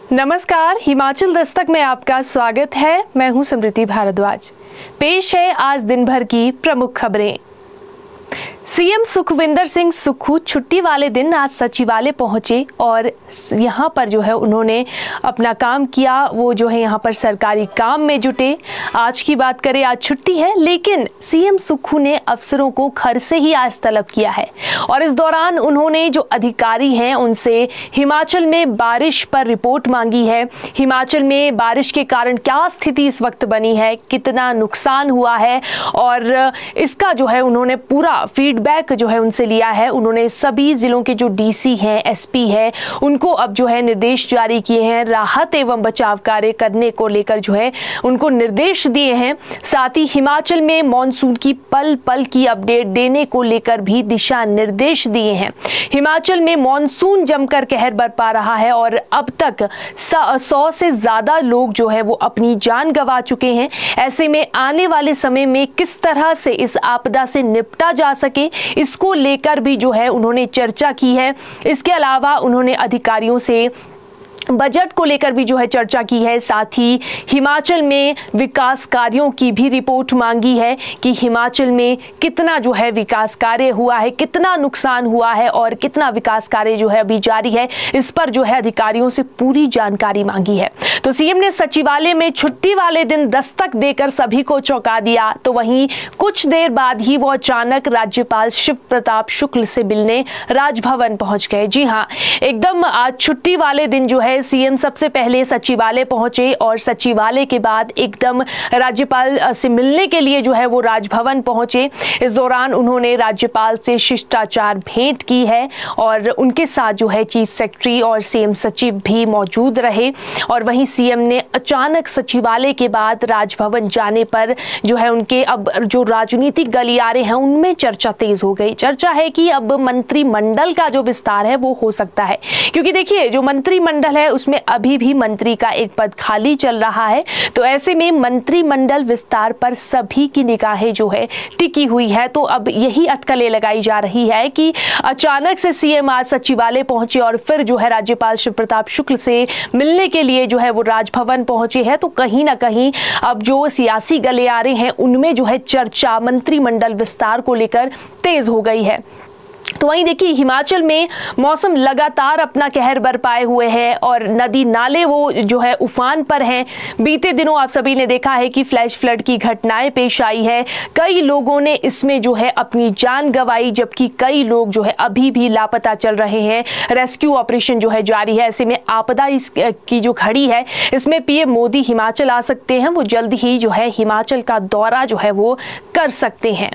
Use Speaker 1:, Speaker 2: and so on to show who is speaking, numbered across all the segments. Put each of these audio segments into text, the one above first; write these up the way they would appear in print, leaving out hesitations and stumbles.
Speaker 1: नमस्कार, हिमाचल दस्तक में आपका स्वागत है। मैं हूं समृति भारद्वाज। पेश है आज दिन भर की प्रमुख खबरें। सीएम सुखविंदर सिंह सुक्खू छुट्टी वाले दिन आज सचिवालय पहुंचे और यहां पर जो है उन्होंने अपना काम किया। वो जो है यहां पर सरकारी काम में जुटे। आज की बात करें, आज छुट्टी है, लेकिन सीएम सुक्खू ने अफसरों को घर से ही आज तलब किया है और इस दौरान उन्होंने जो अधिकारी हैं उनसे हिमाचल में बारिश पर रिपोर्ट मांगी है। हिमाचल में बारिश के कारण क्या स्थिति इस वक्त बनी है, कितना नुकसान हुआ है और इसका जो है उन्होंने पूरा फीडबैक जो है उनसे लिया है। उन्होंने सभी जिलों के जो डीसी हैं, एसपी है, उनको अब जो है निर्देश जारी किए हैं। राहत एवं बचाव कार्य करने को लेकर जो है उनको निर्देश दिए हैं। साथ ही हिमाचल में मॉनसून की पल पल की अपडेट देने को लेकर भी दिशा निर्देश दिए हैं। हिमाचल में मॉनसून जमकर कहर बरपा रहा है और अब तक 100 से ज्यादा लोग जो है वो अपनी जान गंवा चुके हैं। ऐसे में आने वाले समय में किस तरह से इस आपदा से निपटा जा सके, इसको लेकर भी जो है उन्होंने चर्चा की है। इसके अलावा उन्होंने अधिकारियों से बजट को लेकर भी जो है चर्चा की है। साथ ही हिमाचल में विकास कार्यों की भी रिपोर्ट मांगी है कि हिमाचल में कितना जो है विकास कार्य हुआ है, कितना नुकसान हुआ है और कितना विकास कार्य जो है अभी जारी है। इस पर जो है अधिकारियों से पूरी जानकारी मांगी है। तो सीएम ने सचिवालय में छुट्टी वाले दिन दस्तक देकर सभी को चौंका दिया। तो वहीं कुछ देर बाद ही वो अचानक राज्यपाल शिव प्रताप शुक्ल से मिलने राजभवन पहुंच गए। जी हाँ, एकदम आज छुट्टी वाले दिन जो है सीएम सबसे पहले सचिवालय पहुंचे और सचिवालय के बाद एकदम राज्यपाल से मिलने के लिए जो है वो राजभवन पहुंचे। इस दौरान उन्होंने राज्यपाल से शिष्टाचार भेंट की है और उनके साथ जो है चीफ सेक्रेटरी और सीएम सचिव भी मौजूद रहे। और वहीं सीएम ने अचानक सचिवालय के बाद राजभवन जाने पर जो है उनके अब जो राजनीतिक गलियारे हैं उनमें चर्चा तेज हो गई। चर्चा है कि अब मंत्रिमंडल का जो विस्तार है वो हो सकता है, क्योंकि देखिए जो मंत्रिमंडल है उसमें अभी भी मंत्री का एक पद खाली चल रहा है। तो ऐसे में मंत्रिमंडल विस्तार पर सभी की निगाहें जो है टिकी हुई है। तो अब यही अटकलें लगाई जा रही है कि अचानक से सीएम आज सचिवालय पहुंचे और फिर जो है राज्यपाल शिव प्रताप शुक्ल से मिलने के लिए जो है वो राजभवन पहुंचे हैं। तो कहीं ना कहीं अब जो सियासी गलियारे हैं उनमें जो है चर्चा मंत्रिमंडल विस्तार को लेकर तेज हो गई है। तो वहीं देखिए हिमाचल में मौसम लगातार अपना कहर बरपाए हुए है और नदी नाले वो जो है उफान पर हैं। बीते दिनों आप सभी ने देखा है कि फ्लैश फ्लड की घटनाएं पेश आई है। कई लोगों ने इसमें जो है अपनी जान गंवाई, जबकि कई लोग जो है अभी भी लापता चल रहे हैं। रेस्क्यू ऑपरेशन जो है जारी है। ऐसे में आपदा की जो घड़ी है इसमें पीएम मोदी हिमाचल आ सकते हैं। वो जल्द ही जो है हिमाचल का दौरा जो है वो कर सकते हैं।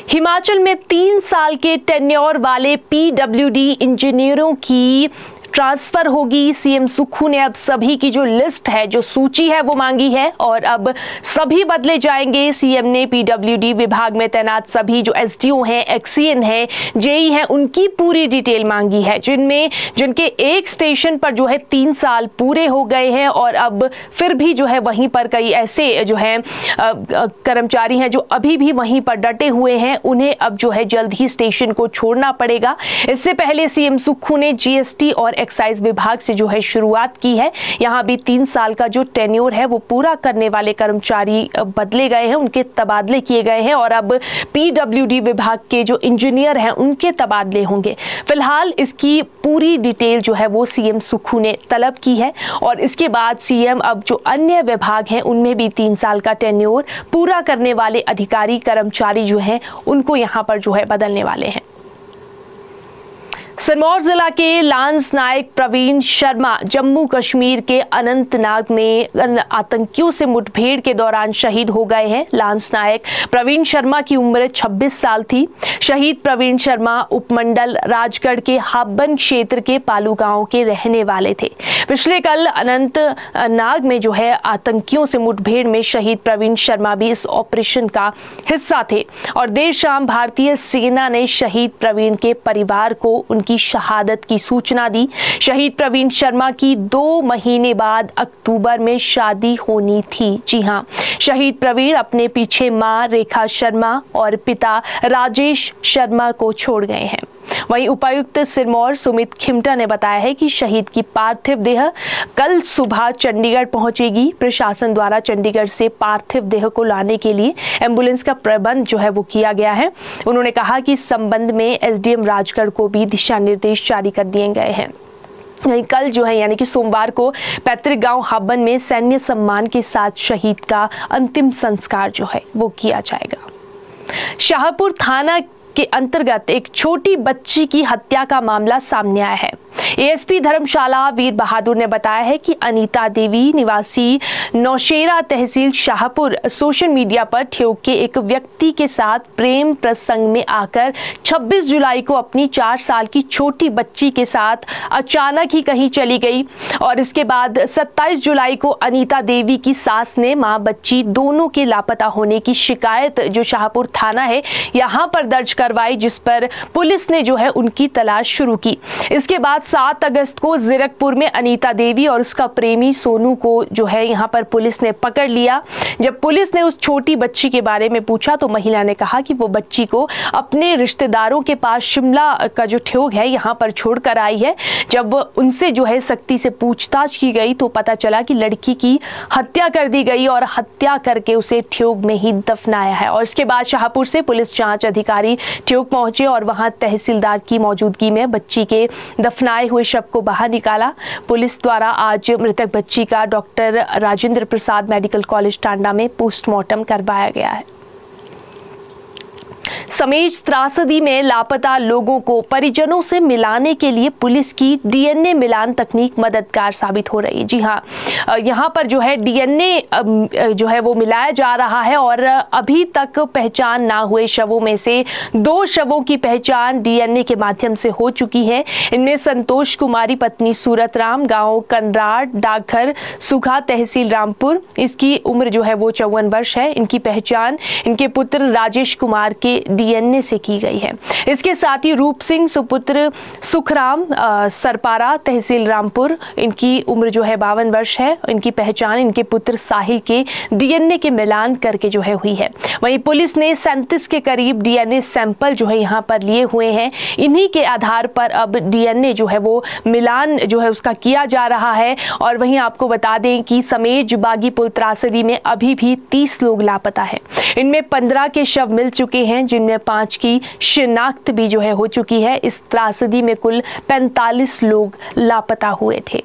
Speaker 1: हिमाचल में 3 साल के टेन्योर वाले पीडब्ल्यूडी इंजीनियरों की ट्रांसफर होगी। सीएम सुक्खू ने अब सभी की जो लिस्ट है, जो सूची है वो मांगी है और अब सभी बदले जाएंगे। सीएम ने पीडब्ल्यूडी विभाग में तैनात सभी जो एसडीओ हैं, एक्सीएन हैं, जेई हैं, उनकी पूरी डिटेल मांगी है, जिनके एक स्टेशन पर जो है 3 साल पूरे हो गए हैं और अब फिर भी जो है वहीं पर कई ऐसे जो है कर्मचारी हैं जो अभी भी वहीं पर डटे हुए हैं। उन्हें अब जो है जल्द ही स्टेशन को छोड़ना पड़ेगा। इससे पहले सीएम सुक्खू ने जीएसटी और एक्साइज विभाग से जो है शुरुआत की है। यहां भी 3 साल का जो टेन्योर है वो पूरा करने वाले कर्मचारी बदले गए हैं, उनके तबादले किए गए हैं और अब पीडब्ल्यूडी विभाग के जो इंजीनियर हैं उनके तबादले होंगे। फिलहाल इसकी पूरी डिटेल जो है वो सीएम सुक्खू ने तलब की है और इसके बाद सीएम अब जो अन्य विभाग हैं उनमें भी 3 साल का टेन्योर पूरा करने वाले अधिकारी कर्मचारी जो हैं उनको यहां पर जो है बदलने वाले हैं। सिरमौर जिला के लांस नायक प्रवीण शर्मा जम्मू कश्मीर के अनंतनाग में आतंकियों से मुठभेड़ के दौरान शहीद हो गए हैं। लांस नायक प्रवीण शर्मा की उम्र 26 साल थी। शहीद प्रवीण शर्मा उपमंडल राजगढ़ के हाबन क्षेत्र के पालू गांव के रहने वाले थे। पिछले कल अनंतनाग में जो है आतंकियों से मुठभेड़ में शहीद प्रवीण शर्मा भी इस ऑपरेशन का हिस्सा थे और देर शाम भारतीय सेना ने शहीद प्रवीण के परिवार को उनकी शहादत की सूचना दी। शहीद प्रवीण शर्मा की 2 महीने बाद अक्टूबर में शादी होनी थी। जी हां, शहीद प्रवीण अपने पीछे मां रेखा शर्मा और पिता राजेश शर्मा को छोड़ गए हैं। वहीं उपायुक्त सिरमौर सुमित खिमटा ने बताया है कि शहीद की पार्थिव देह कल सुबह चंडीगढ़ पहुंचेगी। प्रशासन द्वारा चंडीगढ़ से पार्थिव देह को लाने के लिए एम्बुलेंस का प्रबंध जो है वो किया गया है। उन्होंने कहा कि इस संबंध में एसडीएम राजगढ़ को भी दिशा निर्देश जारी कर दिए गए हैं। कल जो है यानी कि सोमवार को पैतृक गांव हाबन में सैन्य सम्मान के साथ शहीद का अंतिम संस्कार जो है वो किया जाएगा। शाहपुर थाना के अंतर्गत एक छोटी बच्ची की हत्या का मामला सामने आया है। एएसपी धर्मशाला वीर बहादुर ने बताया है कि अनीता देवी निवासी नौशेरा तहसील शाहपुर सोशल मीडिया पर ठेक के एक व्यक्ति के साथ प्रेम प्रसंग में आकर 26 जुलाई को अपनी 4 साल की छोटी बच्ची के साथ अचानक ही कहीं चली गई और इसके बाद 27 जुलाई को अनीता देवी की सास ने मां बच्ची दोनों के लापता होने की शिकायत जो शाहपुर थाना है यहां पर दर्ज करवाई, जिस पर पुलिस ने जो है उनकी तलाश शुरू की। इसके बाद 7 अगस्त को जीरकपुर में अनीता देवी और उसका प्रेमी सोनू को जो है यहाँ पर पुलिस ने पकड़ लिया। जब पुलिस ने उस छोटी बच्ची के बारे में पूछा तो महिला ने कहा कि वो बच्ची को अपने रिश्तेदारों के पास शिमला का जो ठेग है यहाँ पर छोड़कर आई है। जब उनसे जो है सख्ती से पूछताछ की गई तो पता चला कि लड़की की हत्या कर दी गई और हत्या करके उसे ठेग में ही दफनाया है। और इसके बाद शाहपुर से पुलिस जांच अधिकारी ठेग पहुंचे और वहां तहसीलदार की मौजूदगी में बच्ची के दफनाए हुए शव को बाहर निकाला। पुलिस द्वारा आज मृतक बच्ची का doctor Rajendra Prasad medical college Tanda में पोस्टमार्टम करवाया गया है। समेज त्रासदी में लापता लोगों को परिजनों से मिलाने के लिए पुलिस की डीएनए मिलान तकनीक मददगार साबित हो रही है। जी हाँ, यहाँ पर जो है डीएनए जो है वो मिलाया जा रहा है और अभी तक पहचान ना हुए शवों में से 2 शवों की पहचान डीएनए के माध्यम से हो चुकी है। इनमें संतोष कुमारी पत्नी सूरतराम, गांव कनराड, डाकघर सुखा, तहसील रामपुर, इसकी उम्र जो है वो 54 वर्ष है। इनकी पहचान इनके पुत्र राजेश कुमार के डीएनए से की गई है। इसके साथ ही रूप सिंह सुपुत्र सुखराम सरपारा, तहसील रामपुर, इनकी उम्र जो है 52 वर्ष है। इनकी पहचान इनके पुत्र साहिल के डीएनए के मिलान करके जो है हुई है। वहीं पुलिस ने 37 के करीब डीएनए सैंपल जो है यहाँ पर लिए हुए हैं। इन्हीं के आधार पर अब डीएनए जो है वो मिलान जो है उसका किया जा रहा है। और वहीं आपको बता दें कि समेज बागी पुल त्रासदी में अभी भी 30 लोग लापता है। इनमें 15 के शव मिल चुके हैं, जिनमें 5 की शिनाख्त भी जो है हो चुकी है। इस त्रासदी में कुल 45 लोग लापता हुए थे।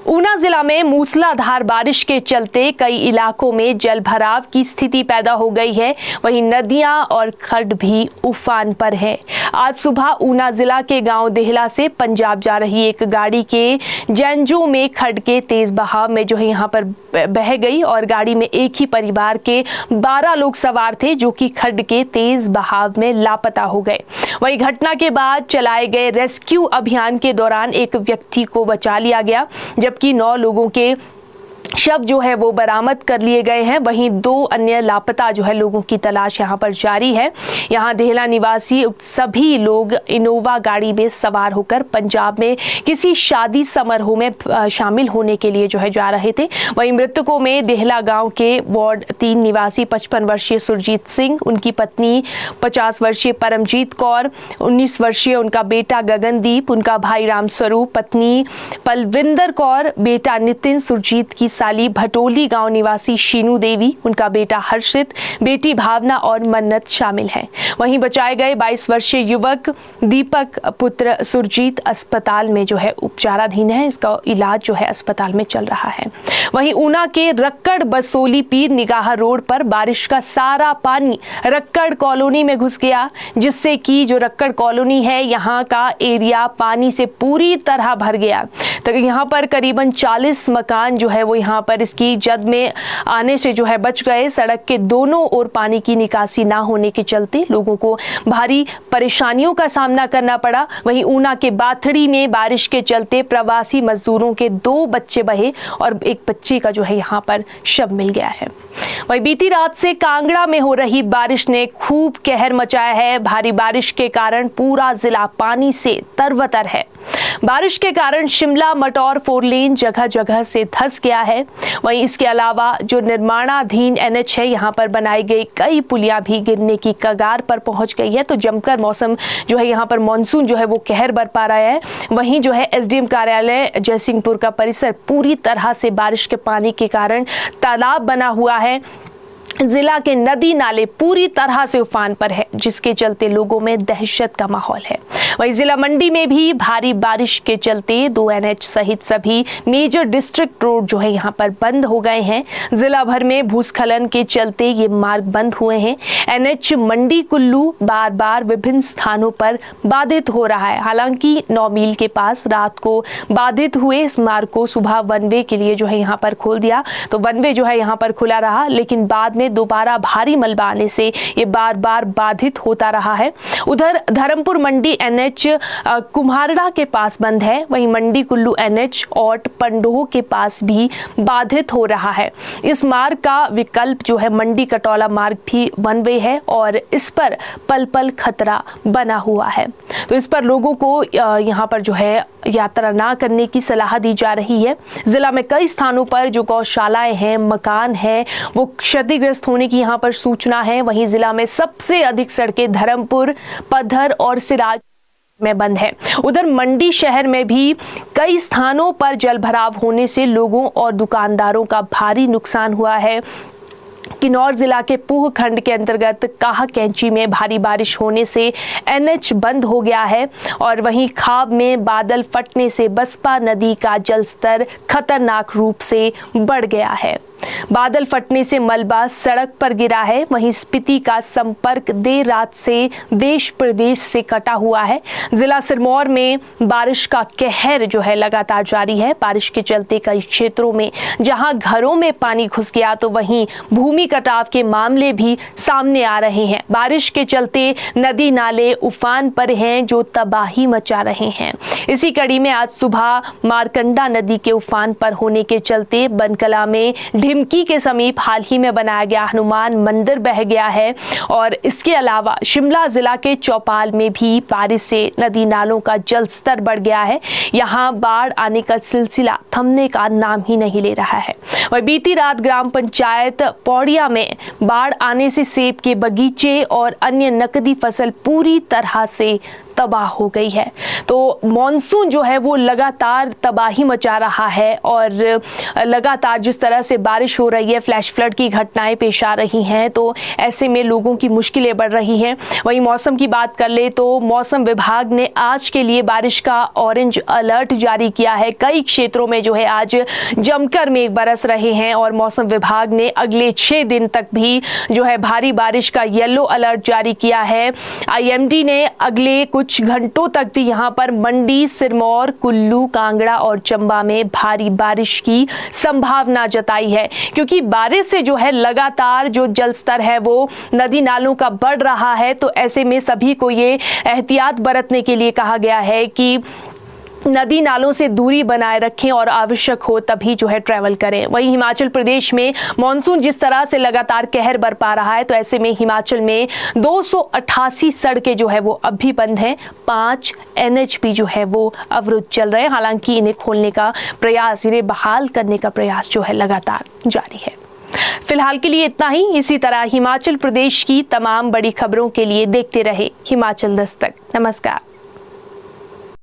Speaker 1: ऊना जिला में मूसलाधार बारिश के चलते कई इलाकों में जल भराव की स्थिति पैदा हो गई है। वहीं नदियां और खड्ड भी उफान पर है। आज सुबह ऊना जिला के गांव देहला से पंजाब जा रही एक गाड़ी के जैनजो में खड्ड के तेज बहाव में जो है यहां पर बह गई और गाड़ी में एक ही परिवार के 12 लोग सवार थे, जो कि खड्ड के तेज बहाव में लापता हो गए। वहीं घटना के बाद चलाए गए रेस्क्यू अभियान के दौरान एक व्यक्ति को बचा लिया गया, जबकि 9 लोगों के शव जो है वो बरामद कर लिए गए हैं। वहीं 2 अन्य लापता जो है लोगों की तलाश यहां पर जारी है। यहां देहला निवासी सभी लोग इनोवा गाड़ी में सवार होकर पंजाब में किसी शादी समारोह में शामिल होने के लिए जो है जा रहे थे। वहीं मृतकों में देहला गांव के वार्ड 3 निवासी 55 वर्षीय सुरजीत सिंह, उनकी पत्नी 50 वर्षीय परमजीत कौर, 19 वर्षीय उनका बेटा गगनदीप, उनका भाई रामस्वरूप, पत्नी पलविंदर कौर, बेटा नितिन, सुरजीत की साली भटोली गांव निवासी शीनू देवी, उनका बेटा हर्षित, बेटी भावना और मन्नत शामिल हैं। वहीं बचाए गए 22 वर्षीय युवक दीपक पुत्र सुरजीत अस्पताल में जो है उपचाराधीन है। इसका इलाज जो है अस्पताल में चल रहा है। वहीं ऊना के रक्कड़ बसोली पीर निगाह रोड पर बारिश का सारा पानी रक्कड़ कॉलोनी में घुस गया, जिससे कि जो रक्कड़ कॉलोनी है यहाँ का एरिया पानी से पूरी तरह भर गया। तो यहाँ पर करीबन 40 मकान जो है वो यहाँ पर इसकी जद में आने से जो है बच गए। सड़क के दोनों ओर पानी की निकासी ना होने के चलते लोगों को भारी परेशानियों का सामना करना पड़ा। वहीं ऊना के बाथड़ी में बारिश के चलते प्रवासी मजदूरों के 2 बच्चे बहे और एक बच्चे का जो है यहाँ पर शव मिल गया है। वहीं बीती रात से कांगड़ा में हो रही बारिश ने खूब कहर मचाया है। भारी बारिश के कारण पूरा जिला पानी से तरबतर है। बारिश के कारण शिमला मटौर 4 लेन जगह जगह से धंस गया है। है। वहीं इसके अलावा जो निर्माणाधीन NH है, यहाँ पर बनाई गई कई पुलियां भी गिरने की कगार पर पहुंच गई है। तो जमकर मौसम जो है, यहाँ पर मानसून जो है वो कहर बरपा रहा है। वहीं जो है SDM कार्यालय जयसिंहपुर का परिसर पूरी तरह से बारिश के पानी के कारण तालाब बना हुआ है। जिला के नदी नाले पूरी तरह से उफान पर है, जिसके चलते लोगों में दहशत का माहौल है। वहीं जिला मंडी में भी भारी बारिश के चलते 2 NH सहित सभी मेजर डिस्ट्रिक्ट रोड जो है यहाँ पर बंद हो गए हैं। जिला भर में भूस्खलन के चलते ये मार्ग बंद हुए हैं। NH मंडी कुल्लू बार बार विभिन्न स्थानों पर बाधित हो रहा है। हालांकि 9 मील के पास रात को बाधित हुए इस मार्ग को सुबह वन वे के लिए जो है यहाँ पर खोल दिया, तो वन वे जो है यहाँ पर खुला रहा, लेकिन बाद में दोबारा भारी मलबा आने से ये बार बार बाधित होता रहा है। उधर धर्मपुर मंडी NH कुम्हारड़ा के पास बंद है। वहीं मंडी कुल्लू NH और पंडोह के पास भी बाधित हो रहा है। इस मार्ग का विकल्प जो है मंडी कटौला मार्ग भी वन वे है और इस पर पल पल खतरा बना हुआ है। तो इस पर लोगों को यहाँ पर जो है यात्रा ना करने की सलाह दी जा रही है। जिला में कई स्थानों पर जो गौशालाएं हैं, मकान हैं, वो क्षतिग्रस्त होने की यहाँ पर सूचना है। वहीं जिला में सबसे अधिक सड़कें धर्मपुर, पधर और सिराज में बंद है। उधर मंडी शहर में भी कई स्थानों पर जलभराव होने से लोगों और दुकानदारों का भारी नुकसान हुआ है। किन्नौर जिला के पूह खंड के अंतर्गत काह कैंची में भारी बारिश होने से NH बंद हो गया है और वहीं खाब में बादल फटने से बसपा नदी का जलस्तर खतरनाक रूप से बढ़ गया है। बादल फटने से मलबा सड़क पर गिरा है। वहीं स्पीति का संपर्क देर रात से देश प्रदेश से कटा हुआ है। जिला सिरमौर में बारिश का कहर जो है लगातार जारी है। बारिश के चलते कई क्षेत्रों में जहां घरों में पानी घुस गया, तो वहीं भूमि कटाव के मामले भी सामने आ रहे हैं। बारिश के चलते नदी नाले उफान पर हैं, जो तबाही मचा रहे हैं। इसी कड़ी में आज सुबह मारकंडा नदी के उफान पर होने के चलते बनकला में ढिमकी के समीप हाल ही में बनाया गया हनुमान मंदिर बह गया है। और इसके अलावा शिमला जिला के चौपाल में भी बारिश से नदी नालों का जल स्तर बढ़ गया है। यहाँ बाढ़ आने का सिलसिला थमने का नाम ही नहीं ले रहा है। वही बीती रात ग्राम पंचायत पौड़िया में बाढ़ आने से सेब के बगीचे और अन्य नकदी फसल पूरी तरह से तबाह हो गई है। तो मॉनसून जो है वो लगातार तबाही मचा रहा है और लगातार जिस तरह से बारिश हो रही है, फ्लैश फ्लड की घटनाएं पेश आ रही हैं, तो ऐसे में लोगों की मुश्किलें बढ़ रही हैं। वहीं मौसम की बात कर ले तो मौसम विभाग ने आज के लिए बारिश का ऑरेंज अलर्ट जारी किया है। कई क्षेत्रों में जो है आज जमकर मेघ बरस रहे हैं और मौसम विभाग ने अगले 6 दिन तक भी जो है भारी बारिश का येलो अलर्ट जारी किया है। IMD ने अगले कुछ घंटों तक भी यहां पर मंडी, सिरमौर, कुल्लू, कांगड़ा और चंबा में भारी बारिश की संभावना जताई है, क्योंकि बारिश से जो है लगातार जो जल स्तर है वो नदी नालों का बढ़ रहा है। तो ऐसे में सभी को ये एहतियात बरतने के लिए कहा गया है कि नदी नालों से दूरी बनाए रखें और आवश्यक हो तभी जो है ट्रैवल करें। वहीं हिमाचल प्रदेश में मॉनसून जिस तरह से लगातार कहर बरपा रहा है, तो ऐसे में हिमाचल में 288 सड़कें जो है वो अब भी बंद हैं। 5 NH भी जो है वो अवरुद्ध चल रहे हैं। हालांकि इन्हें खोलने का प्रयास, इन्हें बहाल करने का प्रयास जो है लगातार जारी है। फिलहाल के लिए इतना ही। इसी तरह हिमाचल प्रदेश की तमाम बड़ी खबरों के लिए देखते रहे हिमाचल दस्तक। नमस्कार।